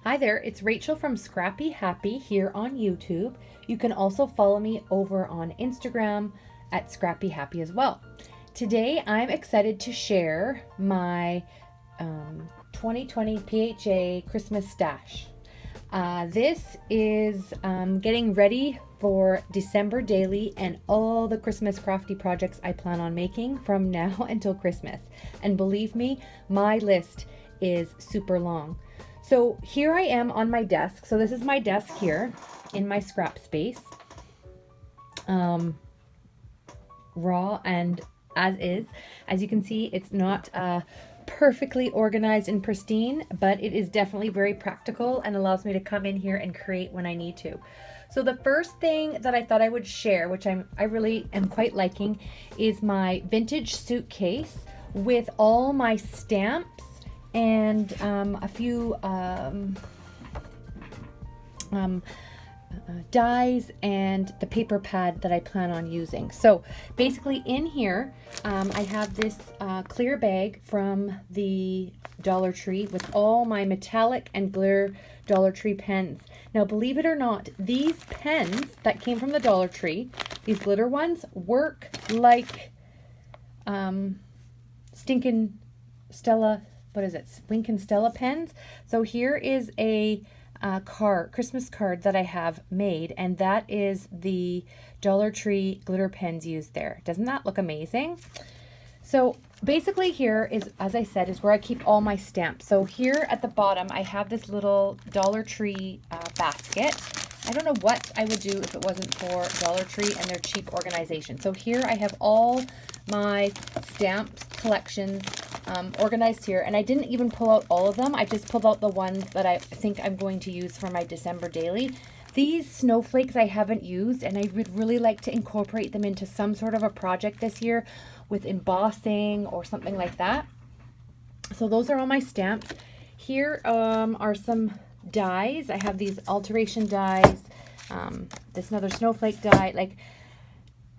Hi there, it's Rachel from Scrappy Happy here on YouTube. You can also follow me over on Instagram at Scrappy Happy as well. Today I'm excited to share my 2020 PHA Christmas stash. This is getting ready for December daily and all the Christmas crafty projects I plan on making from now until Christmas. And believe me, my list is super long. So here I am on my desk. So this is my desk here in my scrap space. Raw and as is. As you can see, it's not perfectly organized and pristine, but it is definitely very practical and allows me to come in here and create when I need to. So the first thing that I thought I would share, which I really am quite liking, is my vintage suitcase with all my stamps and a few dies and the paper pad that I plan on using. So basically in here, I have this clear bag from the Dollar Tree with all my metallic and glitter Dollar Tree pens. Now, believe it or not, these pens that came from the Dollar Tree, these glitter ones, work like stinking Stella, what is it? Wink and Stella pens. So here is a Christmas card that I have made, and that is the Dollar Tree glitter pens used there. Doesn't that look amazing? So basically here is, as I said, is where I keep all my stamps. So here at the bottom, I have this little Dollar Tree basket. I don't know what I would do if it wasn't for Dollar Tree and their cheap organization. So here I have all my stamp collections organized here, and I didn't even pull out all of them. I just pulled out the ones that I think I'm going to use for my December daily. These snowflakes I haven't used, and I would really like to incorporate them into some sort of a project this year with embossing or something like that. So those are all my stamps. Here are some dies. I have these alteration dies, this another snowflake die. Like,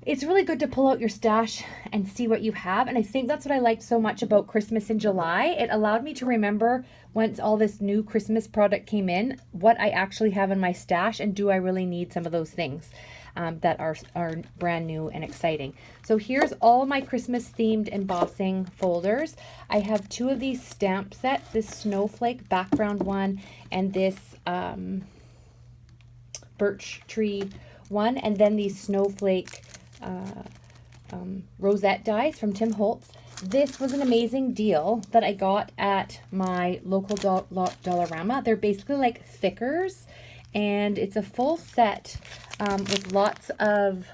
it's really good to pull out your stash and see what you have. And I think that's what I liked so much about Christmas in July. It allowed me to remember, once all this new Christmas product came in, what I actually have in my stash, and do I really need some of those things that are brand new and exciting. So here's all my Christmas themed embossing folders. I have two of these stamp sets, this snowflake background one and this birch tree one, and then these snowflake rosette dies from Tim Holtz. This was an amazing deal that I got at my local Dollarama. They're basically like thickers, and it's a full set with lots of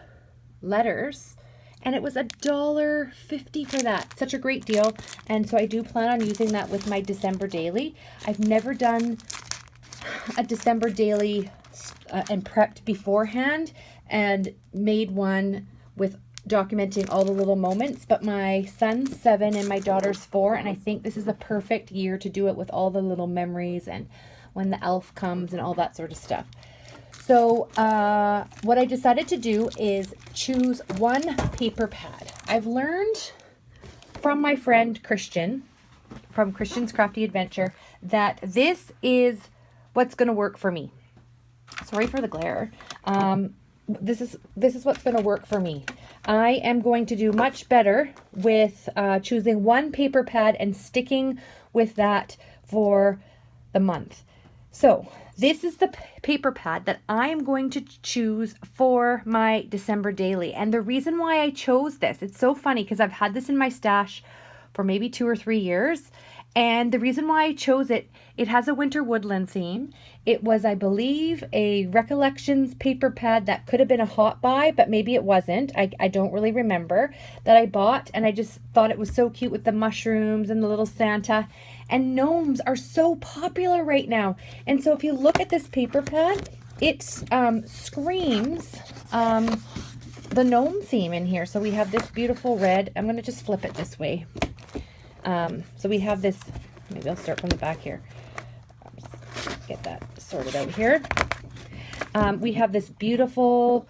letters, and it was $1.50 for that. Such a great deal. And so I do plan on using that with my December daily. I've never done a December daily and prepped beforehand and made one with documenting all the little moments, but my son's 7 and my daughter's 4, and I think this is a perfect year to do it with all the little memories and when the elf comes and all that sort of stuff. So what I decided to do is choose one paper pad. I've learned from my friend Christian from Christian's Crafty Adventure that this is what's going to work for me. Sorry for the glare. This is what's going to work for me. I am going to do much better with choosing one paper pad and sticking with that for the month. So this is the paper pad that I'm going to choose for my December daily. And the reason why I chose this, it's so funny because I've had this in my stash for maybe 2 or 3 years. And the reason why I chose it, it has a winter woodland theme. It was, I believe, a Recollections paper pad that could have been a hot buy, but maybe it wasn't. I don't really remember, that I bought, and I just thought it was so cute with the mushrooms and the little Santa. And gnomes are so popular right now. And so if you look at this paper pad, it screams the gnome theme in here. So we have this beautiful red. I'm going to just flip it this way. So we have this, maybe I'll start from the back here. Get that sorted out here. We have this beautiful,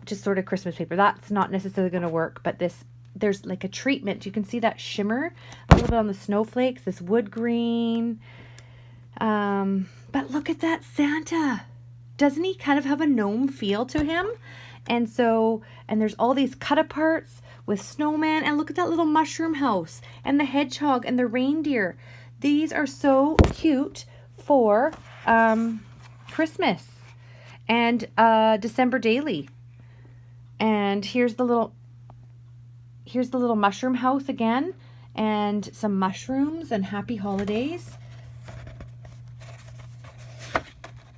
just sort of Christmas paper. That's not necessarily going to work, but there's like a treatment. You can see that shimmer a little bit on the snowflakes, this wood green, But look at that Santa. Doesn't he kind of have a gnome feel to him? And so, and there's all these cut aparts with snowman, and look at that little mushroom house and the hedgehog and the reindeer. These are so cute for Christmas and December daily. And here's the little mushroom house again, and some mushrooms and happy holidays.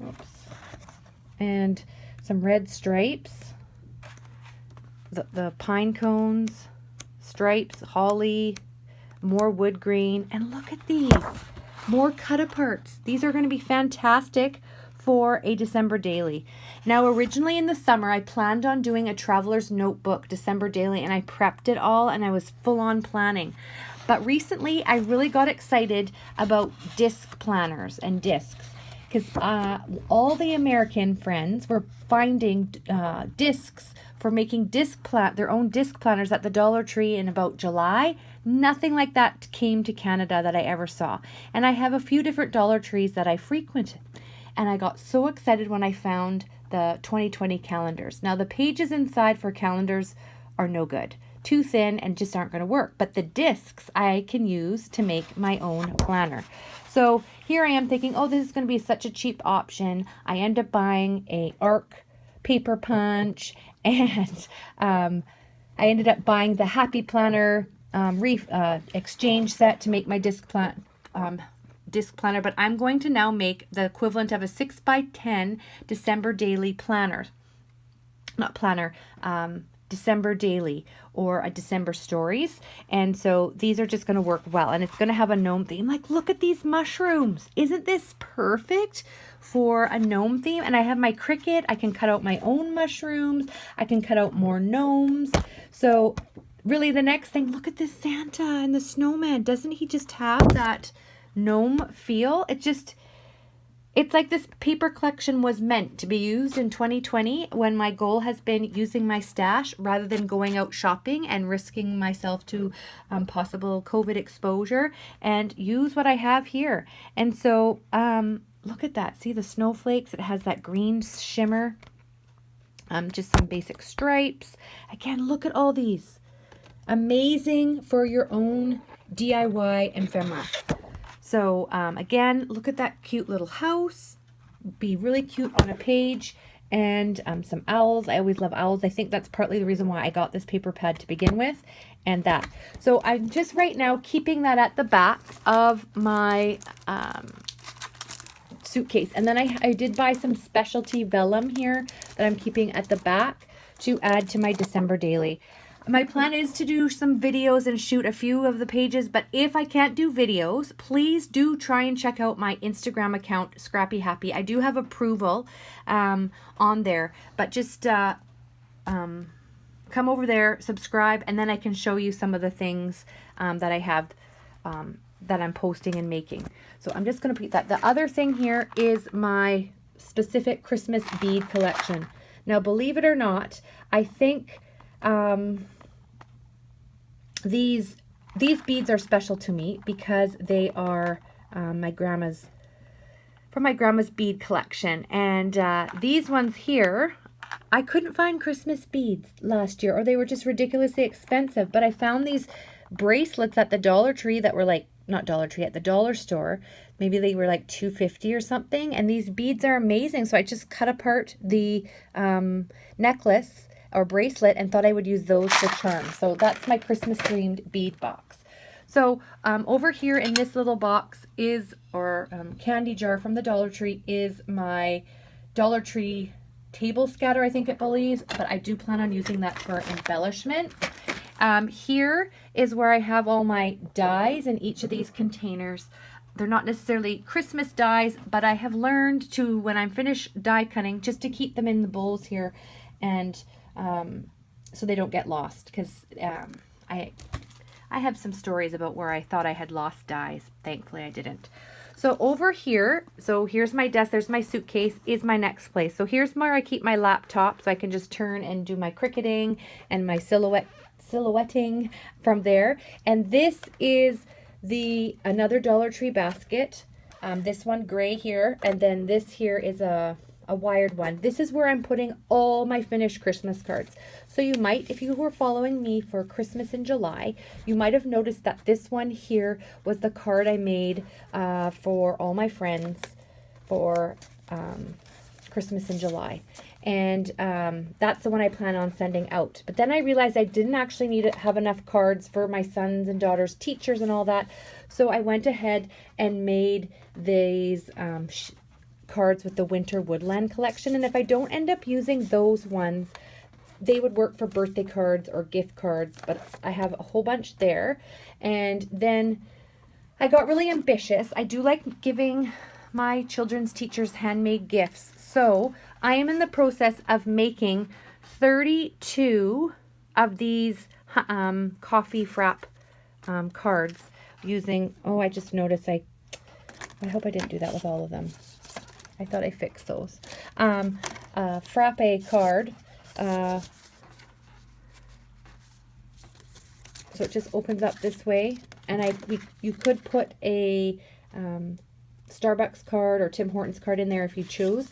Oops. And some red stripes. The pine cones, stripes, holly, more wood grain, and look at these, more cut aparts. These are going to be fantastic for a December daily. Now, originally in the summer, I planned on doing a traveler's notebook December daily, and I prepped it all, and I was full on planning. But recently, I really got excited about disc planners and discs, because all the American friends were finding discs for making their own disc planners at the Dollar Tree in about July. Nothing like that came to Canada that I ever saw. And I have a few different Dollar Trees that I frequent. And I got so excited when I found the 2020 calendars. Now, the pages inside for calendars are no good. Too thin and just aren't going to work. But the discs I can use to make my own planner. So here I am thinking, oh, this is going to be such a cheap option. I end up buying a ARC paper punch, and I ended up buying the Happy Planner exchange set to make my disc planner. But I'm going to now make the equivalent of a 6x10 December daily planner. Not planner, December daily, or a December stories. And so these are just going to work well, and it's going to have a gnome theme. Like, look at these mushrooms. Isn't this perfect for a gnome theme? And I have my Cricut. I can cut out my own mushrooms. I can cut out more gnomes. So really the next thing, look at this Santa and the snowman. Doesn't he just have that gnome feel? It's like this paper collection was meant to be used in 2020, when my goal has been using my stash rather than going out shopping and risking myself to possible COVID exposure, and use what I have here. And so look at that. See the snowflakes? It has that green shimmer. Just some basic stripes. Again, look at all these. Amazing for your own DIY ephemera. So again, look at that cute little house. Be really cute on a page. And some owls. I always love owls. I think that's partly the reason why I got this paper pad to begin with. And that. So I'm just right now keeping that at the back of my suitcase. And then I did buy some specialty vellum here that I'm keeping at the back to add to my December daily. My plan is to do some videos and shoot a few of the pages, but if I can't do videos, please do try and check out my Instagram account, Scrappy Happy. I do have approval on there, but just come over there, subscribe, and then I can show you some of the things that I have that I'm posting and making. So I'm just going to put that. The other thing here is my specific Christmas bead collection. Now, believe it or not, I think these beads are special to me because they are from my grandma's bead collection. And these ones here, I couldn't find Christmas beads last year, or they were just ridiculously expensive. But I found these bracelets at the Dollar Tree that were like, not Dollar Tree, at the dollar store. Maybe they were like $2.50 or something. And these beads are amazing. So I just cut apart the necklace or bracelet and thought I would use those for charms. So that's my Christmas themed bead box. So over here in this little box is, or candy jar from the Dollar Tree, is my Dollar Tree table scatter, I think it believes, but I do plan on using that for embellishments. Here is where I have all my dies in each of these containers. They're not necessarily Christmas dies, but I have learned to, when I'm finished die cutting, just to keep them in the bowls here, and so they don't get lost, because I have some stories about where I thought I had lost dies. Thankfully I didn't. So over here, so here's my desk, there's my suitcase, is my next place. So here's where I keep my laptop, so I can just turn and do my cricketing and my silhouetting from there. And this is another Dollar Tree basket. This one gray here, and then this here is a wired one. This is where I'm putting all my finished Christmas cards. So you might, if you were following me for Christmas in July, you might have noticed that this one here was the card I made for all my friends for Christmas in July. And that's the one I plan on sending out. But then I realized I didn't actually need to have enough cards for my sons and daughters' teachers and all that. So I went ahead and made these cards with the Winter Woodland collection. And if I don't end up using those ones, they would work for birthday cards or gift cards. But I have a whole bunch there. And then I got really ambitious. I do like giving my children's teachers handmade gifts. So I am in the process of making 32 of these coffee frap cards using, oh, I just noticed I hope I didn't do that with all of them. I thought I fixed those. Frappe card. So it just opens up this way. And you could put a Starbucks card or Tim Hortons card in there if you chose.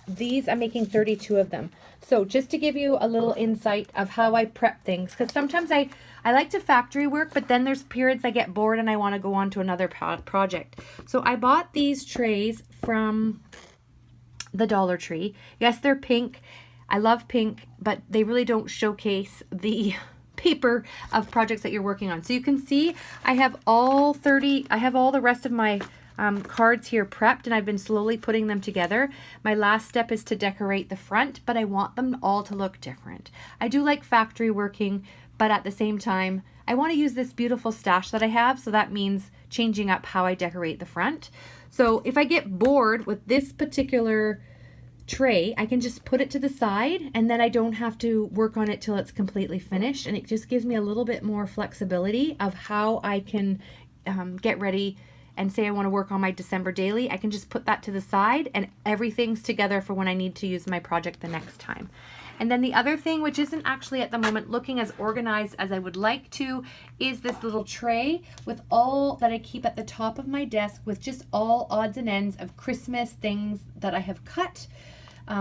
These I'm making 32 of them. So just to give you a little insight of how I prep things, because sometimes I like to factory work, but then there's periods I get bored and I want to go on to another project. So I bought these trays from the Dollar Tree. Yes, they're pink. I love pink, but they really don't showcase the paper of projects that you're working on. So you can see I have all the rest of my cards here prepped, and I've been slowly putting them together. My last step is to decorate the front, but I want them all to look different. I do like factory working, but at the same time, I want to use this beautiful stash that I have, so that means changing up how I decorate the front. So if I get bored with this particular tray, I can just put it to the side, and then I don't have to work on it till it's completely finished, and it just gives me a little bit more flexibility of how I can get ready. And say I want to work on my December daily, I can just put that to the side and everything's together for when I need to use my project the next time. And then the other thing, which isn't actually at the moment looking as organized as I would like to, is this little tray with all that I keep at the top of my desk with just all odds and ends of Christmas things that I have cut,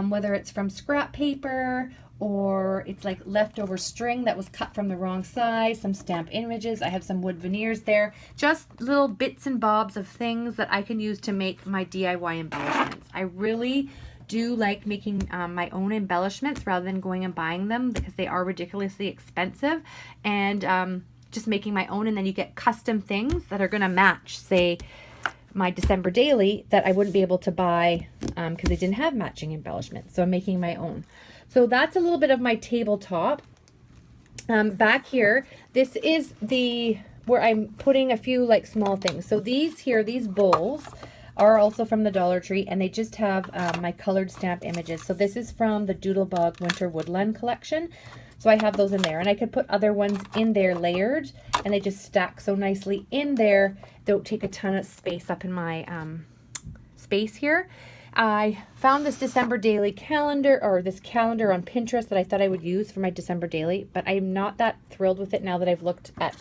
whether it's from scrap paper or it's like leftover string that was cut from the wrong size, some stamp images. I have some wood veneers there. Just little bits and bobs of things that I can use to make my DIY embellishments. I really do like making my own embellishments rather than going and buying them because they are ridiculously expensive. And just making my own, and then you get custom things that are gonna match, say, my December daily that I wouldn't be able to buy because they didn't have matching embellishments. So I'm making my own. So that's a little bit of my tabletop. Back here, this is where I'm putting a few like small things. So these bowls are also from the Dollar Tree, and they just have my colored stamp images. So this is from the Doodlebug Winter Woodland collection. So I have those in there, and I could put other ones in there layered, and they just stack so nicely in there. Don't take a ton of space up in my space here. I found this December daily calendar, or this calendar on Pinterest that I thought I would use for my December daily, but I'm not that thrilled with it now that I've looked at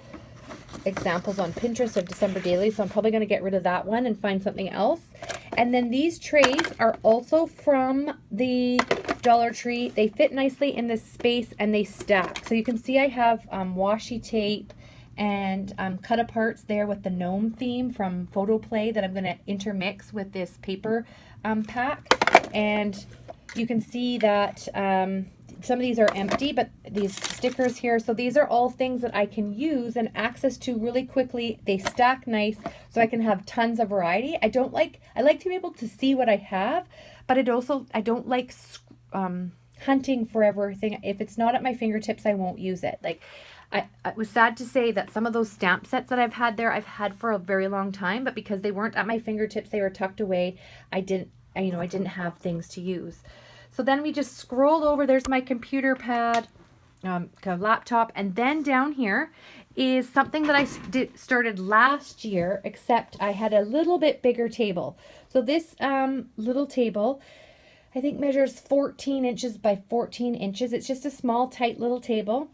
examples on Pinterest of December daily, so I'm probably going to get rid of that one and find something else. And then these trays are also from the Dollar Tree. They fit nicely in this space and they stack. So you can see I have washi tape and cut aparts there with the gnome theme from Photoplay that I'm going to intermix with this paper pack. And you can see that some of these are empty, but these stickers here, so these are all things that I can use and access to really quickly. They stack nice, so I can have tons of variety. I like to be able to see what I have, but I don't like hunting for everything. If it's not at my fingertips, I won't use it. Like, it was sad to say that some of those stamp sets that I've had for a very long time, but because they weren't at my fingertips, they were tucked away. I didn't have things to use. So then we just scrolled over. There's my computer pad, laptop, and then down here is something that I started last year, except I had a little bit bigger table. So this little table, I think, measures 14 inches by 14 inches. It's just a small, tight little table.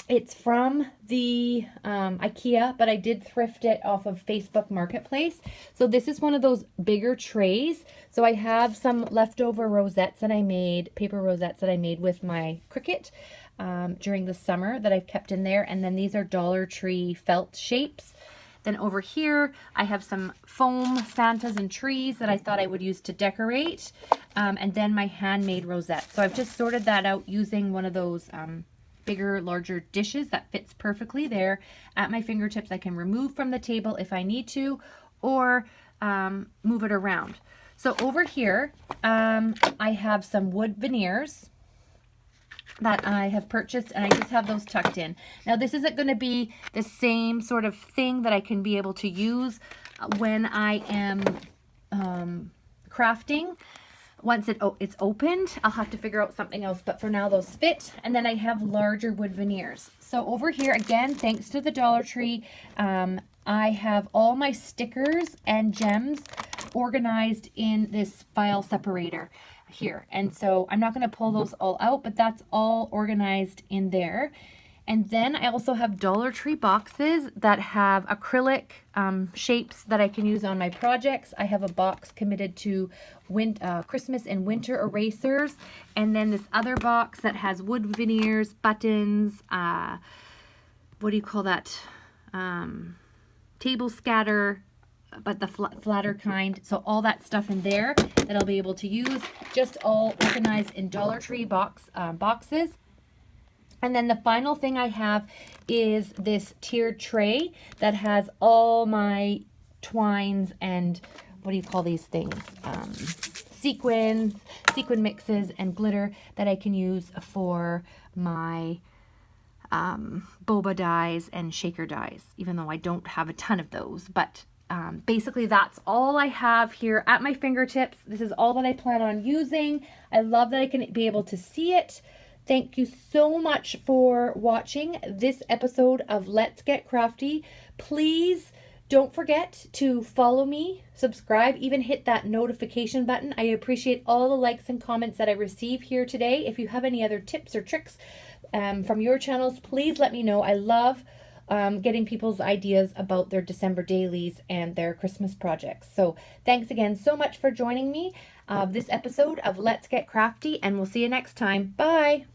It's from the IKEA, but I did thrift it off of Facebook Marketplace. So this is one of those bigger trays. So I have some leftover rosettes that I made, paper rosettes that I made with my Cricut during the summer that I've kept in there. And then these are Dollar Tree felt shapes. Then over here, I have some foam Santas and trees that I thought I would use to decorate. And then my handmade rosette. So I've just sorted that out using one of those bigger, larger dishes that fits perfectly there at my fingertips. I can remove from the table if I need to, or move it around. So over here, I have some wood veneers that I have purchased, and I just have those tucked in. Now this isn't going to be the same sort of thing that I can be able to use when I am crafting. Once it's opened, I'll have to figure out something else, but for now those fit. And then I have larger wood veneers. So over here, again, thanks to the Dollar Tree, I have all my stickers and gems organized in this file separator here. And so I'm not going to pull those all out, but that's all organized in there. And then I also have Dollar Tree boxes that have acrylic shapes that I can use on my projects. I have a box committed to Christmas and winter erasers. And then this other box that has wood veneers, buttons, what do you call that? Table scatter, but the flatter kind. So all that stuff in there that I'll be able to use, just all organized in Dollar Tree boxes. And then the final thing I have is this tiered tray that has all my twines and what do you call these things? Sequin mixes and glitter that I can use for my boba dies and shaker dies, even though I don't have a ton of those. But basically that's all I have here at my fingertips. This is all that I plan on using. I love that I can be able to see it. Thank you so much for watching this episode of Let's Get Crafty. Please don't forget to follow me, subscribe, even hit that notification button. I appreciate all the likes and comments that I receive here today. If you have any other tips or tricks from your channels, please let me know. I love getting people's ideas about their December dailies and their Christmas projects. So thanks again so much for joining me this episode of Let's Get Crafty, and we'll see you next time. Bye!